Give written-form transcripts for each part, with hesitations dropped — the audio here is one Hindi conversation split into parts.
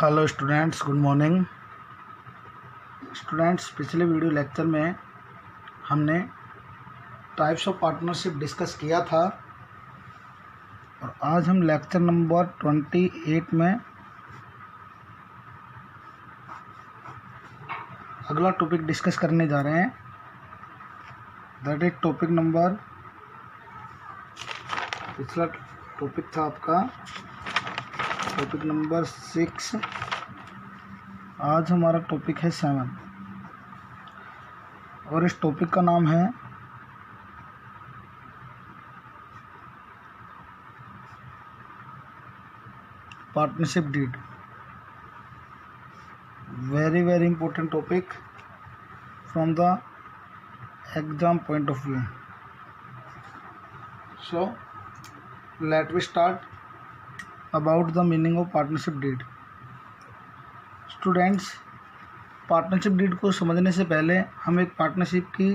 Hello students, good morning. Students, पिछले वीडियो लेक्चर में हमने टाइप्स ऑफ पार्टनरशिप डिस्कस किया था और आज हम लेक्चर नंबर 28 में अगला टॉपिक डिस्कस करने जा रहे हैं। दैट इज टॉपिक नंबर, पिछला टॉपिक था आपका टॉपिक नंबर 6, आज हमारा टॉपिक है 7 और इस टॉपिक का नाम है partnership deed. Very important topic from the exam point of view. So let we start about the meaning of partnership deed. Students, partnership deed को समझने से पहले हम एक पार्टनरशिप की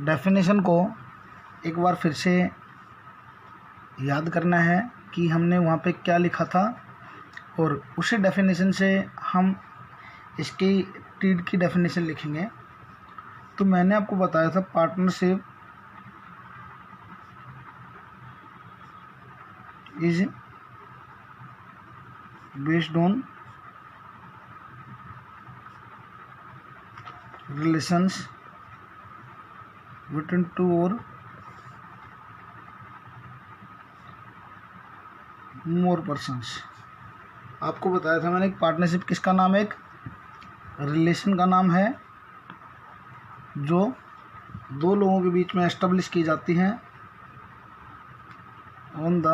डेफिनेशन को एक बार फिर से याद करना है कि हमने वहाँ पे क्या लिखा था और उसी डेफिनेशन से हम इसकी डीड की डेफिनेशन लिखेंगे। तो मैंने आपको बताया था partnership is based on relations between two और मोर पर्सन्स। आपको बताया था मैंने एक पार्टनरशिप किसका नाम है, एक रिलेशन का नाम है जो दो लोगों के बीच में एस्टेब्लिश की जाती हैं on the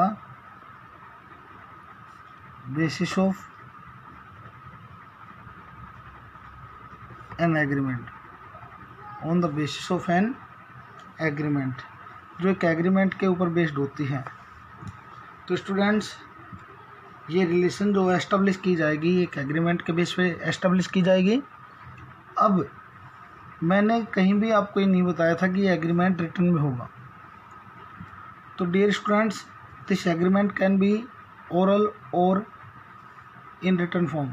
basis of an agreement, on the basis of an agreement, जो एक एग्रीमेंट के ऊपर बेस्ड होती है। तो स्टूडेंट्स, ये रिलेशन जो एस्टेब्लिश की जाएगी एक एग्रीमेंट के बेस पे एस्टेब्लिश की जाएगी। अब मैंने कहीं भी आपको ये नहीं बताया था कि ये एग्रीमेंट रिटन में होगा। तो dear students, this agreement can be oral और in written form,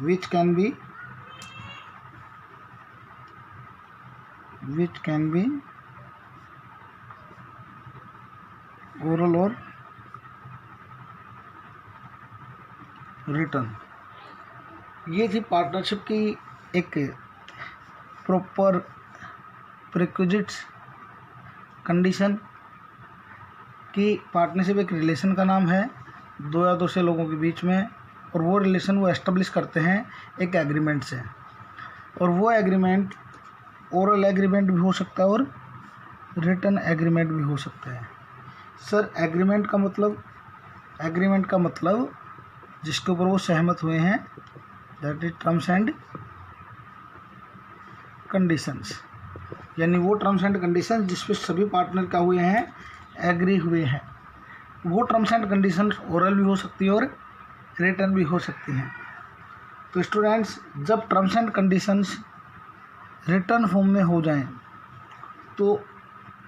which can be oral or written। ये थी पार्टनरशिप की एक प्रॉपर प्रिक्विजिट्स कंडीशन कि पार्टनरशिप एक रिलेशन का नाम है दो या दो से लोगों के बीच में, और वो रिलेशन वो एस्टेब्लिश करते हैं एक एग्रीमेंट से, और वो एग्रीमेंट ओरल एग्रीमेंट भी हो सकता है और रिटन एग्रीमेंट भी हो सकता है। सर, एग्रीमेंट का मतलब जिसके ऊपर वो सहमत हुए हैं, that is terms and conditions, यानी वो टर्म्स एंड कंडीशंस जिस पे सभी पार्टनर क्या हुए हैं, एग्री हुए हैं। वो टर्म्स एंड कंडीशंस ओरल भी हो सकती है और रिटन भी हो सकती हैं। तो स्टूडेंट्स, जब terms and conditions written form में हो जाएं तो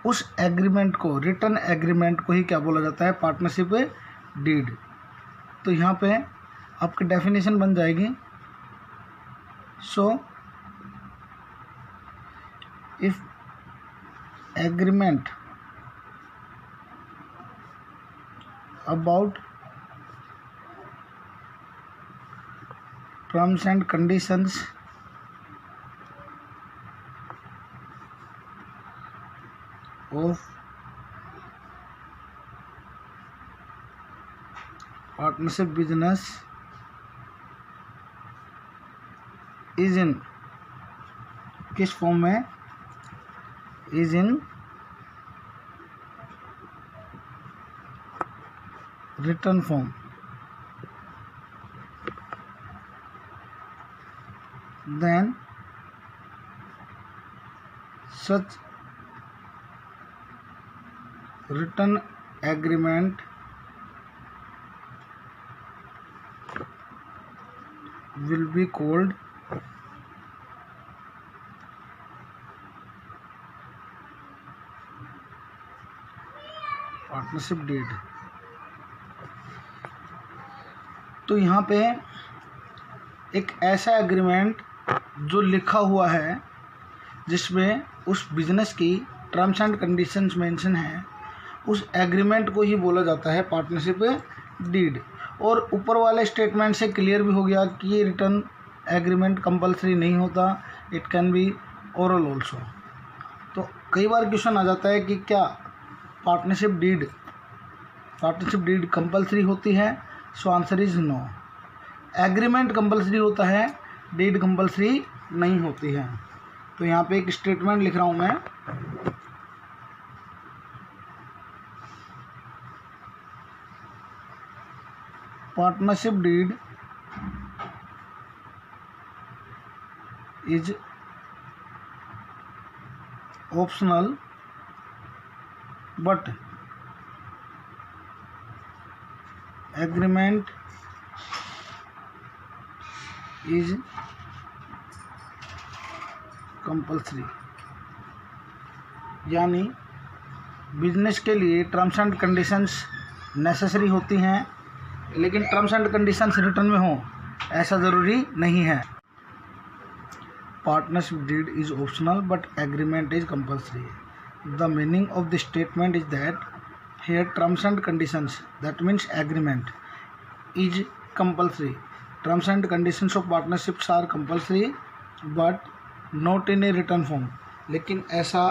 उस एग्रीमेंट को, रिटन एग्रीमेंट को ही क्या बोला जाता है, पार्टनरशिप डीड। तो यहाँ पे आपकी डेफिनेशन बन जाएगी। So if agreement about terms and conditions of partnership business is in किस फॉर्म में, is in written form, then such written agreement will be called partnership deed. तो यहाँ पे एक ऐसा एग्रीमेंट जो लिखा हुआ है जिसमें उस बिजनेस की टर्म्स एंड कंडीशंस मेंशन है, उस एग्रीमेंट को ही बोला जाता है पार्टनरशिप डीड। और ऊपर वाले स्टेटमेंट से क्लियर भी हो गया कि ये रिटर्न एग्रीमेंट कंपलसरी नहीं होता, it can be oral also. तो कई बार क्वेश्चन आ जाता है कि क्या पार्टनरशिप डीड कंपलसरी होती है? So answer is no. Agreement compulsory होता है, डीड कंपलसरी नहीं होती है। तो यहाँ पे एक स्टेटमेंट लिख रहा हूँ मैं, partnership deed is optional but agreement is compulsory. यानी बिजनेस के लिए टर्म्स एंड कंडीशंस नेसेसरी होती हैं, लेकिन टर्म्स एंड कंडीशंस रिटर्न में हो ऐसा ज़रूरी नहीं है। Partnership deed is optional but agreement is compulsory. The meaning of the statement is that here terms and conditions, that means agreement, is compulsory. Terms and conditions of partnerships are compulsory but not in a written form. लेकिन ऐसा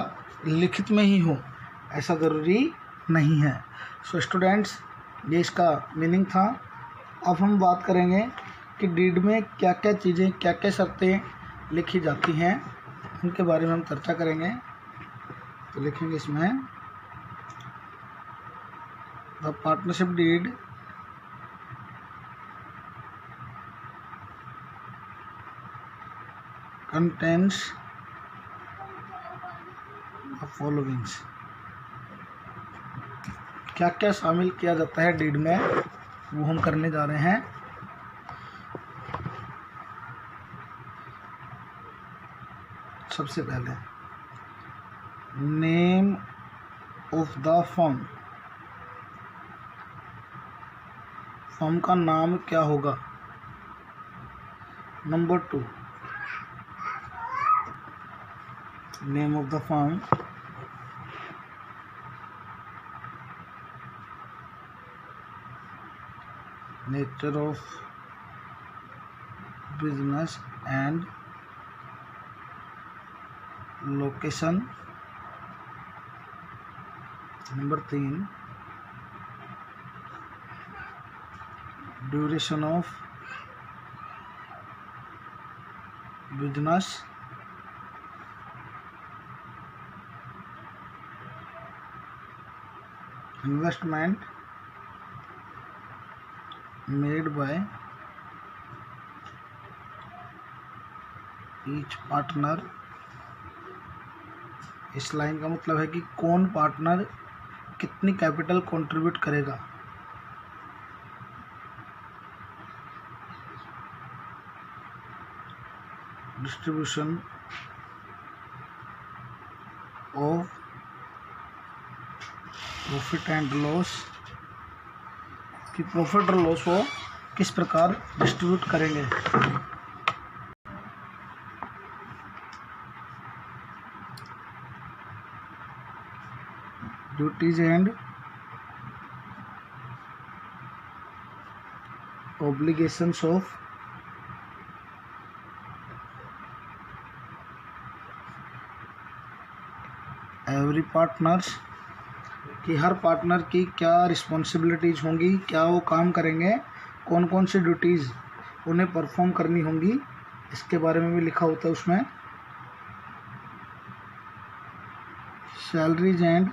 लिखित में ही हो ऐसा ज़रूरी नहीं है। सो स्टूडेंट्स, ये इसका मीनिंग था। अब हम बात करेंगे कि डीड में क्या क्या चीज़ें, क्या क्या शर्तें लिखी जाती हैं, उनके बारे में हम चर्चा करेंगे। तो लिखेंगे इसमें, the partnership deed contains the following। क्या क्या शामिल किया जाता है डीड में, वो हम करने जा रहे हैं। सबसे पहले name of the firm, firm का नाम क्या होगा। Number 2, name of the firm, nature of business and location. Number 3, duration of business, investment made by each partner. इस लाइन का मतलब है कि कौन पार्टनर कितनी कैपिटल कंट्रीब्यूट करेगा। Distribution of profit and loss, कि प्रॉफिट और लॉस को किस प्रकार डिस्ट्रीब्यूट करेंगे। Duties and obligations of every partners, कि हर पार्टनर की क्या रिस्पॉन्सिबिलिटीज़ होंगी, क्या वो काम करेंगे, कौन कौन सी ड्यूटीज़ उन्हें परफॉर्म करनी होंगी, इसके बारे में भी लिखा होता है उसमें। Salaries and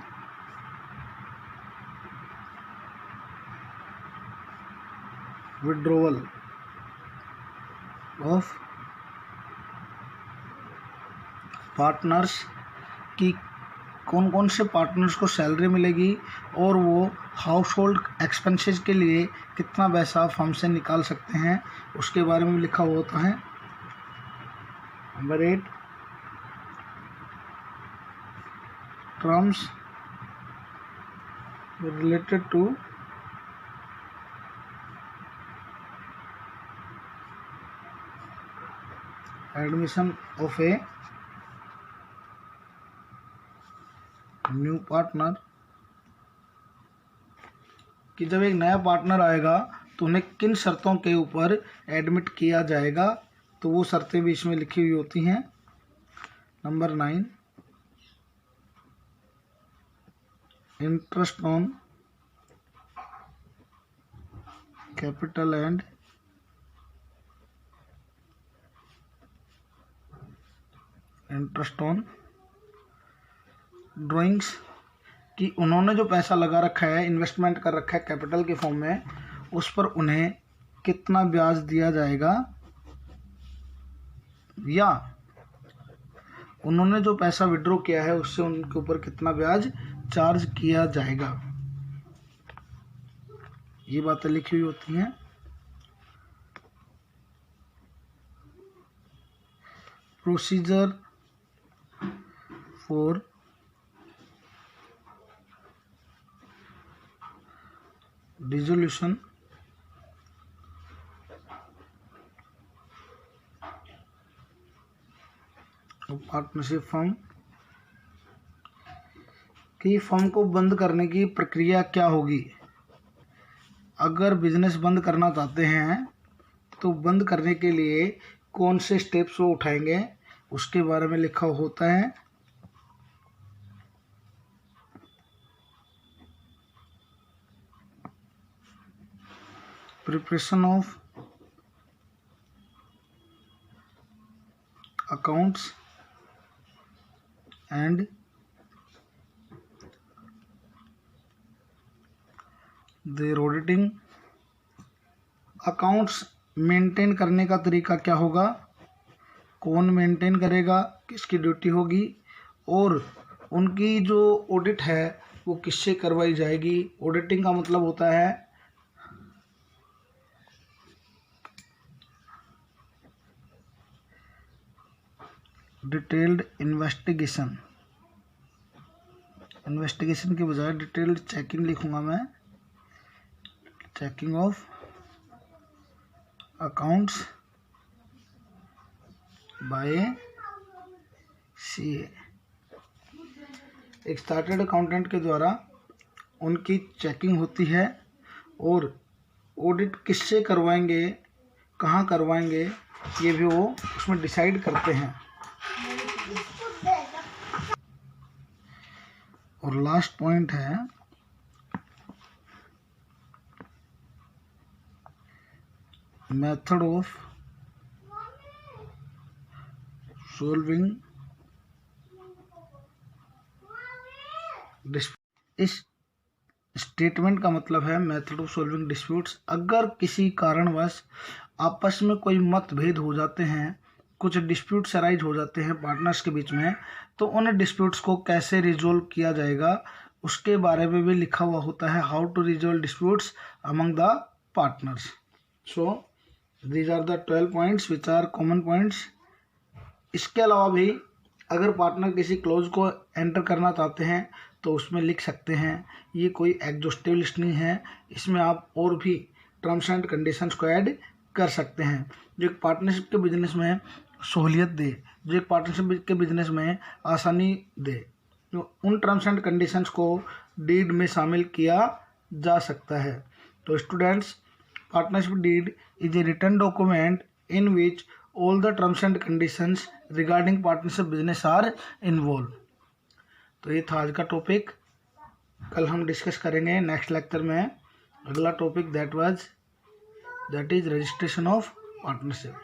withdrawal of partners, की कौन कौन से पार्टनर्स को सैलरी मिलेगी और वो हाउस होल्ड एक्सपेंसेस के लिए कितना पैसा फर्म से निकाल सकते हैं, उसके बारे में लिखा हुआ होता है। Number 8, terms related to admission of a new partner, कि जब एक नया पार्टनर आएगा तो उन्हें किन शर्तों के ऊपर एडमिट किया जाएगा, तो वो शर्तें भी इसमें लिखी हुई होती हैं। Number 9, interest on capital and interest on drawings, कि उन्होंने जो पैसा लगा रखा है, इन्वेस्टमेंट कर रखा है कैपिटल के फॉर्म में, उस पर उन्हें कितना ब्याज दिया जाएगा, या उन्होंने जो पैसा विड्रॉ किया है उससे उनके ऊपर कितना ब्याज चार्ज किया जाएगा। ये बातें लिखी हुई होती हैं। Procedure for dissolution partnership firm, कि फर्म को बंद करने की प्रक्रिया क्या होगी। अगर बिजनेस बंद करना चाहते हैं तो बंद करने के लिए कौन से स्टेप्स वो उठाएंगे, उसके बारे में लिखा होता है। Preparation of accounts and their auditing, accounts maintain करने का तरीका क्या होगा, कौन मेंटेन करेगा, किसकी ड्यूटी होगी, और उनकी जो ऑडिट है वो किससे करवाई जाएगी। ऑडिटिंग का मतलब होता है डिटेल्ड इन्वेस्टिगेशन, इन्वेस्टिगेशन के बजाय डिटेल्ड चेकिंग लिखूंगा मैं, checking of accounts by CA. एक चार्टर्ड अकाउंटेंट के द्वारा उनकी चेकिंग होती है, और ऑडिट किससे करवाएंगे, कहाँ करवाएंगे, ये भी वो उसमें डिसाइड करते हैं। और लास्ट पॉइंट है मेथड ऑफ सॉल्विंग डिस्प्यूट। इस स्टेटमेंट का मतलब है मेथड ऑफ सॉल्विंग डिस्प्यूट्स। अगर किसी कारणवश आपस में कोई मतभेद हो जाते हैं, कुछ डिस्प्यूट्स अराइज हो जाते हैं पार्टनर्स के बीच में, तो उन डिस्प्यूट्स को कैसे रिजोल्व किया जाएगा उसके बारे में भी लिखा हुआ होता है। How to resolve disputes among the partners. So these are the 12 points which are common points. इसके अलावा भी अगर पार्टनर किसी क्लोज को एंटर करना चाहते हैं तो उसमें लिख सकते हैं। ये कोई एग्जॉस्टिव लिस्ट नहीं है, इसमें आप और भी टर्म्स एंड कंडीशंस को ऐड कर सकते हैं जो एक पार्टनरशिप के बिजनेस में सहूलियत दे, जो एक पार्टनरशिप के बिजनेस में आसानी दे। तो उन टर्म्स एंड कंडीशंस को डीड में शामिल किया जा सकता है। तो students, partnership deed is a written document in which all the terms and conditions regarding partnership business are involve. तो ये था आज का टॉपिक। कल हम डिस्कस करेंगे नेक्स्ट लेक्चर में अगला topic that is registration of partnership.